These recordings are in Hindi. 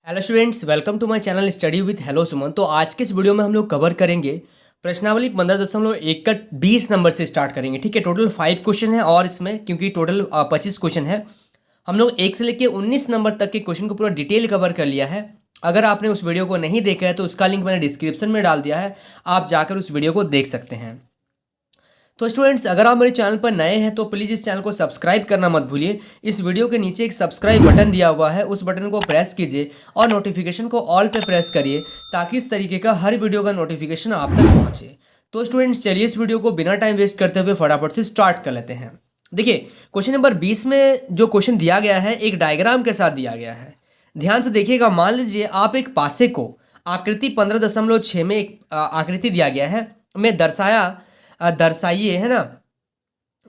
Hello students, welcome to my channel study with hello Suman. तो आज के इस वीडियो में हम लोग कवर करेंगे प्रश्नावली 15.1 का 20 नंबर से स्टार्ट करेंगे। ठीक है, टोटल 5 क्वेश्चन है और इसमें क्योंकि टोटल 25 क्वेश्चन है, हम लोग 1 से लेकर 19 नंबर तक के क्वेश्चन को पूरा डिटेल कवर कर लिया है। अगर आपने उस वीडियो को नहीं देखा है तो उसका लिंक मैंने डिस्क्रिप्शन में डाल दिया है, आप जाकर उस वीडियो को देख सकते हैं। तो स्टूडेंट्स, अगर आप मेरे चैनल पर नए हैं तो प्लीज़ इस चैनल को सब्सक्राइब करना मत भूलिए। इस वीडियो के नीचे एक सब्सक्राइब बटन दिया हुआ है, उस बटन को प्रेस कीजिए और नोटिफिकेशन को ऑल पे प्रेस करिए ताकि इस तरीके का हर वीडियो का नोटिफिकेशन आप तक पहुंचे। तो स्टूडेंट्स, चलिए इस वीडियो को बिना टाइम वेस्ट करते हुए फटाफट से स्टार्ट कर लेते हैं। देखिए, क्वेश्चन नंबर 20 में जो क्वेश्चन दिया गया है एक डायग्राम के साथ दिया गया है। ध्यान से देखिएगा। मान लीजिए आप एक पासे को आकृति 15.6 में एक आकृति दिया गया है में दर्शाइए, है ना,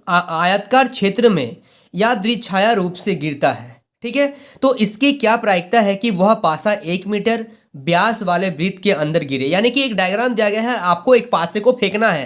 आयताकार क्षेत्र में या द्विछाया रूप से गिरता है। ठीक है, तो इसकी क्या प्रायिकता है कि वह पासा 1 मीटर व्यास वाले वृत्त के अंदर गिरे। यानी कि एक डायग्राम दिया गया है, आपको एक पासे को फेंकना है।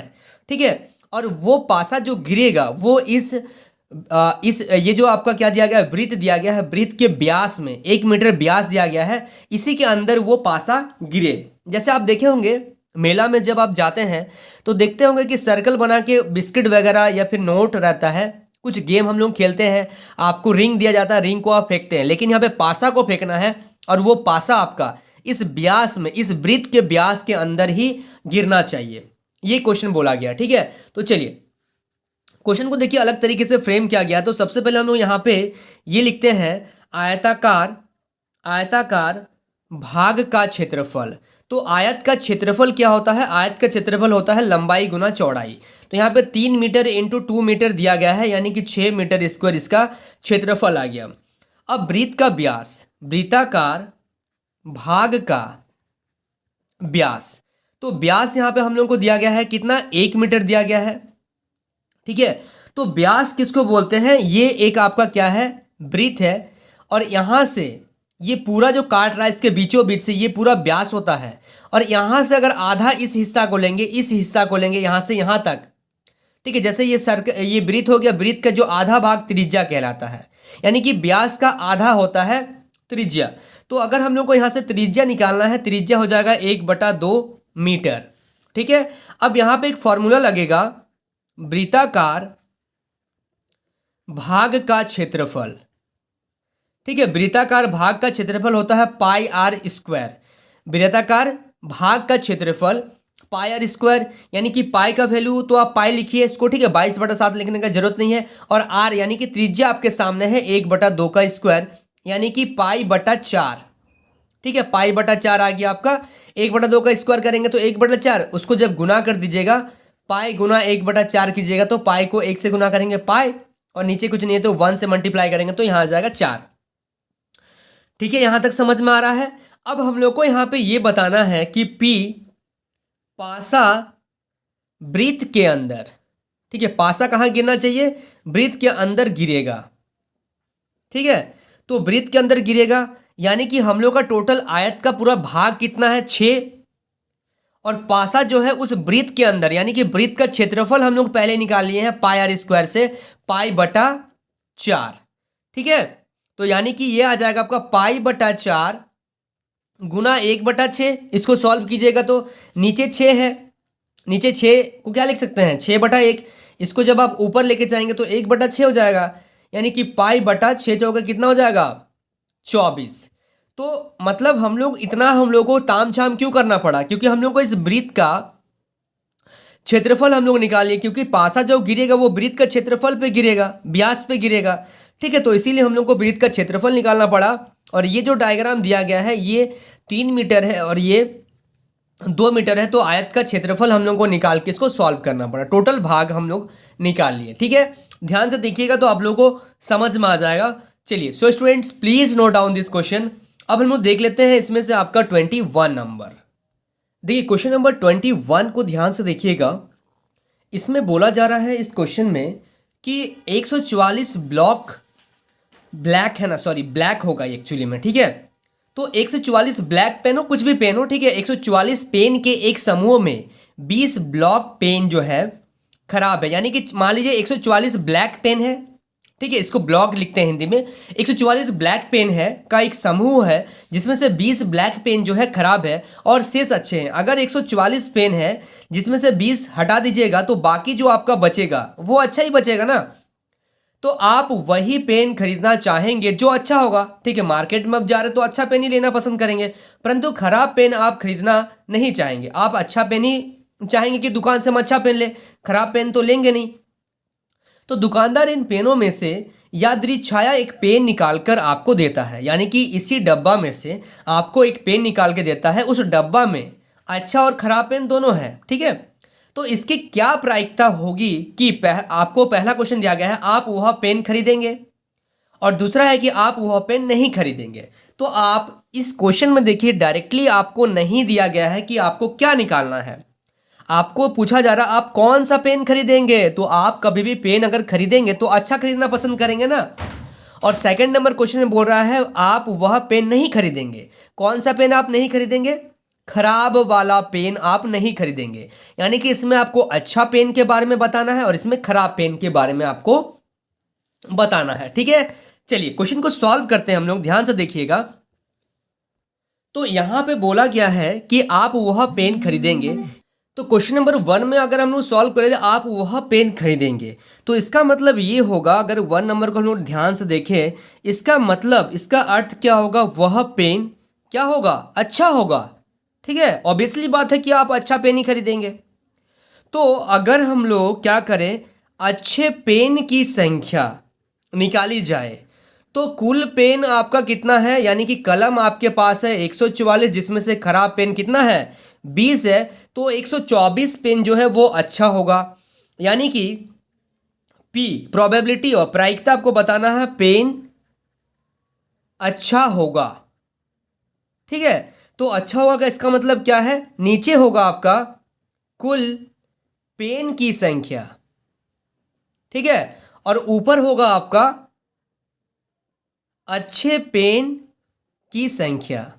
ठीक है, और वो पासा जो गिरेगा वो इस ये जो आपका क्या दिया गया है, वृत्त दिया गया है, वृत्त के व्यास में 1 मीटर व्यास दिया गया है, इसी के अंदर वो पासा गिरे। जैसे आप देखे होंगे मेला में जब आप जाते हैं तो देखते होंगे कि सर्कल बना के बिस्किट वगैरह या फिर नोट रहता है, कुछ गेम हम लोग खेलते हैं, आपको रिंग दिया जाता है, रिंग को आप फेंकते हैं, लेकिन यहाँ पे पासा को फेंकना है और वो पासा आपका इस व्यास में, इस वृत्त के व्यास के अंदर ही गिरना चाहिए। ये क्वेश्चन बोला गया। ठीक है, तो चलिए क्वेश्चन को देखिए अलग तरीके से फ्रेम किया गया। तो सबसे पहले हम लोग यहाँ पे ये लिखते हैं आयताकार भाग का क्षेत्रफल। तो आयत का क्षेत्रफल क्या होता है? आयत का क्षेत्रफल होता है लंबाई गुना चौड़ाई। तो यहाँ पे 3 मीटर इंटू 2 मीटर दिया गया है, यानी कि 6 मीटर स्क्वायर इसका क्षेत्रफल आ गया। अब वृत्त का व्यास, वृत्ताकार भाग का व्यास, तो व्यास यहाँ पे हम लोग को दिया गया है कितना? 1 मीटर दिया गया है। ठीक है, तो व्यास किसको बोलते हैं? ये एक आपका क्या है? वृत्त है, और यहां से ये पूरा जो काट रहा है इसके बीचों बीच से ये पूरा व्यास होता है, और यहां से अगर आधा इस हिस्सा को लेंगे, इस हिस्सा को लेंगे यहां से यहां तक। ठीक है, जैसे ये वृत्त हो गया, वृत्त का जो आधा भाग त्रिज्या कहलाता है, यानी कि व्यास का आधा होता है त्रिज्या। तो अगर हम लोग को यहां से त्रिज्या निकालना है, त्रिज्या हो जाएगा 1/2 मीटर। ठीक है, अब यहां पे एक फॉर्मूला लगेगा, वृत्ताकार भाग का क्षेत्रफल। ठीक है, वृत्ताकार भाग का क्षेत्रफल होता है पाई आर स्क्वायर। वृत्ताकार भाग का क्षेत्रफल पाई आर स्क्वायर, यानी कि पाई का वैल्यू तो आप पाई लिखिए इसको। ठीक है, 22/7 लिखने का जरूरत नहीं है, और आर यानी कि त्रिज्या आपके सामने है 1/2 का स्क्वायर, यानी कि पाई/4। ठीक है, पाई/4 आ गया आपका। 1/2 का स्क्वायर करेंगे तो 1/4, उसको जब गुना कर दीजिएगा, पाई गुना 1/4 कीजिएगा तो पाई को 1 से गुना करेंगे पाई, और नीचे कुछ नहीं है तो 1 से मल्टीप्लाई करेंगे तो यहां आ जाएगा 4। ठीक है, यहां तक समझ में आ रहा है। अब हम लोग को यहां पे ये बताना है कि P पासा वृत्त के अंदर, ठीक है, पासा कहां गिरना चाहिए? वृत्त के अंदर गिरेगा। ठीक है, तो वृत्त के अंदर गिरेगा, यानी कि हम लोग का टोटल आयत का पूरा भाग कितना है? 6, और पासा जो है उस वृत्त के अंदर, यानी कि वृत्त का क्षेत्रफल हम लोग पहले निकाल लिए हैं पाई आर स्क्वायर से, पाई/4। ठीक है, तो यानी कि ये आ जाएगा आपका पाई/4 गुना 1/6। इसको सॉल्व कीजिएगा तो नीचे 6 है, नीचे 6 को क्या लिख सकते हैं? 6/1। इसको जब आप ऊपर लेके जाएंगे तो 1/6 हो जाएगा, यानी कि पाई/6 चौका कितना हो जाएगा? 24। तो मतलब हम लोग को ताम झाम क्यों करना पड़ा? क्योंकि हम लोग को इस वृत्त का क्षेत्रफल हम लोग निकालिए, क्योंकि पासा जो गिरेगा वो वृत्त का क्षेत्रफल पे गिरेगा, व्यास पे गिरेगा। ठीक है, तो इसीलिए हम लोग को वृत्त का क्षेत्रफल निकालना पड़ा। और ये जो डायग्राम दिया गया है ये 3 मीटर है और ये 2 मीटर है, तो आयत का क्षेत्रफल हम लोग को निकाल के इसको सॉल्व करना पड़ा। टोटल भाग हम लोग निकाल लिए। ठीक है, ध्यान से देखिएगा तो आप लोगों को समझ में आ जाएगा। चलिए, so students please note down this question. अब हम लोग देख लेते हैं इसमें से आपका 21 नंबर। देखिए, क्वेश्चन नंबर 21 को ध्यान से देखिएगा। इसमें बोला जा रहा है इस क्वेश्चन में कि 144 ब्लैक है ना, सॉरी ब्लैक होगा एक्चुअली में। ठीक है, तो 144 ब्लैक पेन हो, कुछ भी पेन हो, ठीक है, 144 पेन के एक समूह में 20 ब्लॉक पेन जो है खराब है। यानी कि मान लीजिए 144 ब्लैक पेन है, ठीक है, इसको ब्लॉक लिखते हैं हिंदी में। 144 ब्लैक पेन है का एक समूह है जिसमें से 20 ब्लैक पेन जो है खराब है और शेष अच्छे हैं। अगर 144 पेन है जिसमें से 20 हटा दीजिएगा तो बाकी जो आपका बचेगा वो अच्छा ही बचेगा ना। तो आप वही पेन खरीदना चाहेंगे जो अच्छा होगा। ठीक है, मार्केट में अब जा रहे तो अच्छा पेन ही लेना पसंद करेंगे, परंतु खराब पेन आप खरीदना नहीं चाहेंगे। आप अच्छा पेन ही चाहेंगे कि दुकान से हम अच्छा पेन ले, खराब पेन तो लेंगे नहीं। तो दुकानदार इन पेनों में से यादृच्छाया एक पेन निकालकर आपको देता है, यानी कि इसी डब्बा में से आपको एक पेन निकाल के देता है। उस डब्बा में अच्छा और खराब पेन दोनों है। ठीक है, तो इसकी क्या प्रायिकता होगी कि आपको पहला क्वेश्चन दिया गया है आप वह पेन खरीदेंगे और दूसरा है कि आप वह पेन नहीं खरीदेंगे। तो आप इस क्वेश्चन में देखिए डायरेक्टली आपको नहीं दिया गया है कि आपको क्या निकालना है। आपको पूछा जा रहा आप कौन सा पेन खरीदेंगे, तो आप कभी भी पेन अगर खरीदेंगे तो अच्छा खरीदना पसंद करेंगे ना। और सेकंड नंबर क्वेश्चन में बोल रहा है आप वह पेन नहीं खरीदेंगे। कौन सा पेन आप नहीं खरीदेंगे? खराब वाला पेन आप नहीं खरीदेंगे। यानी कि इसमें आपको अच्छा पेन के बारे में बताना है और इसमें खराब पेन के बारे में आपको बताना है। ठीक है, चलिए क्वेश्चन को सॉल्व करते हैं हम लोग, ध्यान से देखिएगा। तो यहां पे बोला गया है कि आप वह पेन खरीदेंगे। तो क्वेश्चन नंबर 1 में अगर हम लोग सॉल्व करें आप वह पेन खरीदेंगे, तो इसका मतलब ये होगा, अगर 1 नंबर को हम लोग ध्यान से देखें, इसका मतलब इसका अर्थ क्या होगा, वह पेन क्या होगा, अच्छा होगा। ठीक है, ऑब्वियसली बात है कि आप अच्छा पेन ही खरीदेंगे। तो अगर हम लोग क्या करें, अच्छे पेन की संख्या निकाली जाए तो कुल पेन आपका कितना है, यानी कि कलम आपके पास है 144 जिसमें से खराब पेन कितना है 20 है, तो 124 पेन जो है वो अच्छा होगा। यानी कि P प्रोबेबिलिटी और प्रायिकता आपको बताना है पेन अच्छा होगा। ठीक है, तो अच्छा होगा इसका मतलब क्या है, नीचे होगा आपका कुल पेन की संख्या। ठीक है, और ऊपर होगा आपका अच्छे पेन की संख्या।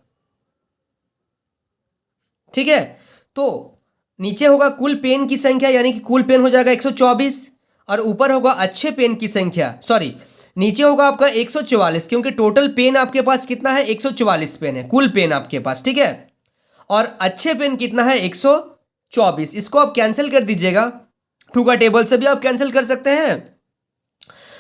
ठीक है, तो नीचे होगा कुल पेन की संख्या यानी कि कुल पेन हो जाएगा 124 और ऊपर होगा अच्छे पेन की संख्या, सॉरी नीचे होगा आपका 144 क्योंकि टोटल पेन आपके पास कितना है 144 पेन है कुल पेन आपके पास। ठीक है, और अच्छे पेन कितना है 124। इसको आप कैंसिल कर दीजिएगा, टू का टेबल से भी आप कैंसिल कर सकते हैं।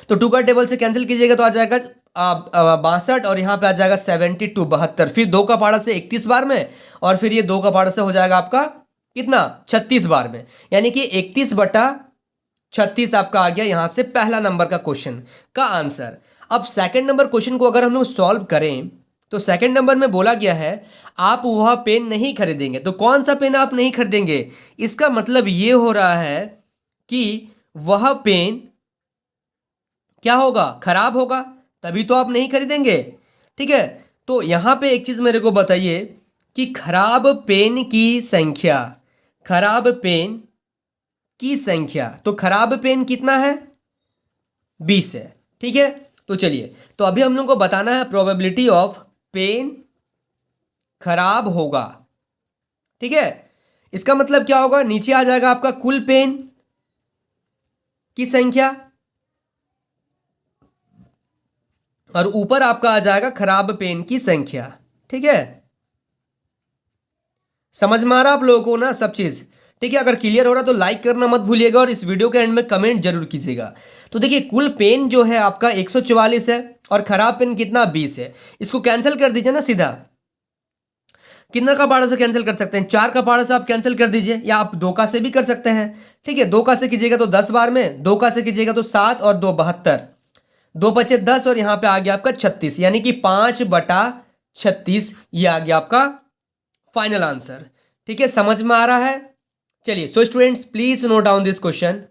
तो टू का टेबल से कैंसिल कीजिएगा तो आ जाएगा 62 और यहाँ पे आ जाएगा 72 72, फिर 2 का पाड़ा से 31 बार में और फिर ये 2 का पाड़ा से हो जाएगा आपका कितना 36 बार में, यानी कि 31/36 आपका आ गया यहाँ से पहला नंबर का क्वेश्चन का आंसर। अब सेकंड नंबर क्वेश्चन को अगर हम लोग सॉल्व करें तो सेकंड नंबर में बोला गया है आप वह पेन नहीं खरीदेंगे। तो कौन सा पेन आप नहीं खरीदेंगे, इसका मतलब ये हो रहा है कि वह पेन क्या होगा, खराब होगा, तभी तो आप नहीं खरीदेंगे। ठीक है, तो यहां पे एक चीज मेरे को बताइए कि खराब पेन की संख्या, खराब पेन की संख्या, तो खराब पेन कितना है 20 है। ठीक है, तो चलिए, तो अभी हम लोग को बताना है प्रोबेबिलिटी ऑफ पेन खराब होगा। ठीक है, इसका मतलब क्या होगा, नीचे आ जाएगा आपका कुल पेन की संख्या और ऊपर आपका आ जाएगा खराब पेन की संख्या। ठीक है, समझ में आ रहा आप लोगों को ना सब चीज। ठीक है, अगर क्लियर हो रहा तो लाइक करना मत भूलिएगा और इस वीडियो के एंड में कमेंट जरूर कीजिएगा। तो देखिए कुल पेन जो है आपका 144 है और खराब पेन कितना 20 है, इसको कैंसिल कर दीजिए ना सीधा। कितना का पाड़ा से कैंसिल कर सकते हैं, 4 का पाड़ा से आप कैंसिल कर दीजिए या आप 2 का से भी कर सकते हैं। ठीक है, 2 का से कीजिएगा तो 10 बार में, 2 का से कीजिएगा तो 7 और 2 72, 2 बचे 10 और यहाँ पे आ गया आपका 36, यानी कि 5/36 ये आ गया आपका फाइनल आंसर। ठीक है, समझ में आ रहा है। चलिए so students please note down this question.